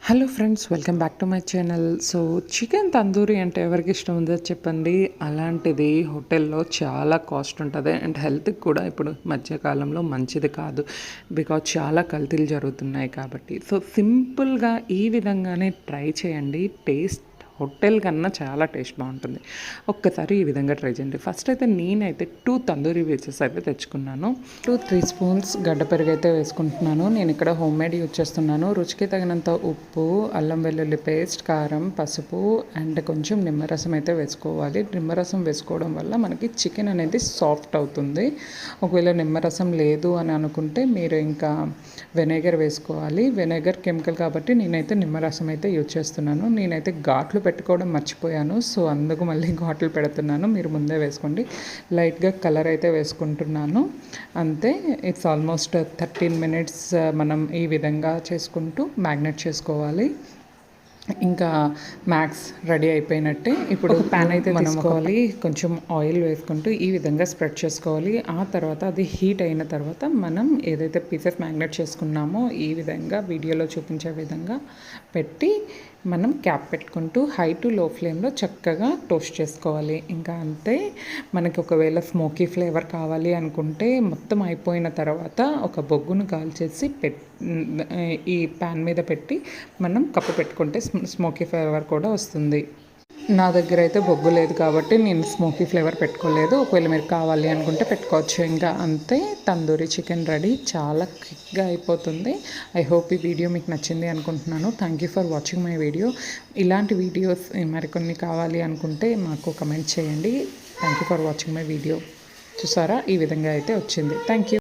Hello friends, welcome back to my channel. So chicken tandoori అంటే ఎవరికి ఇష్టం ఉందో చెప్పండి. అలాంటిది హోటల్లో చాలా కాస్ట్ ఉంటుంది అండ్ హెల్త్కి కూడా ఇప్పుడు మధ్యకాలంలో మంచిది కాదు. బికాజ్ చాలా కల్తీలు జరుగుతున్నాయి కాబట్టి. సో సింపుల్గా ఈ విధంగానే ట్రై చేయండి. టేస్ట్ హోటల్ కన్నా చాలా టేస్ట్ బాగుంటుంది. ఒక్కసారి ఈ విధంగా ట్రై చేయండి. ఫస్ట్ అయితే నేనైతే 2 తందూరి పీసెస్ అయితే తెచ్చుకున్నాను. 3 స్పూన్స్ గడ్డ పెరుగు అయితే వేసుకుంటున్నాను. నేను ఇక్కడ హోమ్ మేడ్ యూజ్ చేస్తున్నాను. రుచికి తగినంత ఉప్పు, అల్లం వెల్లుల్లి పేస్ట్, కారం, పసుపు అండ్ కొంచెం నిమ్మరసం అయితే వేసుకోవాలి. నిమ్మరసం వేసుకోవడం వల్ల మనకి చికెన్ అనేది సాఫ్ట్ అవుతుంది. ఒకవేళ నిమ్మరసం లేదు అని అనుకుంటే మీరు ఇంకా వెనిగర్ వేసుకోవాలి. వెనిగర్ కెమికల్ కాబట్టి నేనైతే నిమ్మరసం అయితే యూజ్ చేస్తున్నాను. నేనైతే ఘాట్లు పెట్టుకోవడం మర్చిపోయాను. సో అందుకు మళ్ళీ ఘాట్లు పెడుతున్నాను. మీరు ముందే వేసుకోండి. లైట్గా కలర్ అయితే వేసుకుంటున్నాను. అంతే. ఇట్స్ ఆల్మోస్ట్ 13 మినిట్స్ మనం ఈ విధంగా చేసుకుంటూ మ్యాగ్నేట్ చేసుకోవాలి. ఇంకా మ్యాక్స్ రెడీ అయిపోయినట్టే. ఇప్పుడు ప్యాన్ అయితే తీసుకోవాలి. కొంచెం ఆయిల్ వేసుకుంటూ ఈ విధంగా స్ప్రెడ్ చేసుకోవాలి. ఆ తర్వాత అది హీట్ అయిన తర్వాత మనం ఏదైతే పీసెస్ మ్యాగ్నేట్ చేసుకున్నామో ఈ విధంగా వీడియోలో చూపించే విధంగా పెట్టి మనం క్యాప్ పెట్టుకుంటూ హై టు లో ఫ్లేమ్లో చక్కగా టోస్ట్ చేసుకోవాలి. ఇంకా అంతే. మనకి ఒకవేళ స్మోకీ ఫ్లేవర్ కావాలి అనుకుంటే మొత్తం అయిపోయిన తర్వాత ఒక బొగ్గును కాల్చేసి ఈ ప్యాన్ మీద పెట్టి మనం కప్పు పెట్టుకుంటే స్మోకీ ఫ్లేవర్ కూడా వస్తుంది. నా దగ్గర అయితే బొగ్గు లేదు కాబట్టి నేను స్మోకీ ఫ్లేవర్ పెట్టుకోలేదు. ఒకవేళ మీరు కావాలి అనుకుంటే పెట్టుకోవచ్చు. ఇంకా అంతే. Tandoori chicken ready. చాలా క్విక్గా అయిపోతుంది. ఐ హోప్ ఈ వీడియో మీకు నచ్చింది అనుకుంటున్నాను. Thank you for watching my video. ఇలాంటి వీడియోస్ మరికొన్ని కావాలి అనుకుంటే మాకు కమెంట్ చేయండి. Thank you for watching my video. చూసారా, ఈ విధంగా అయితే వచ్చింది. Thank you.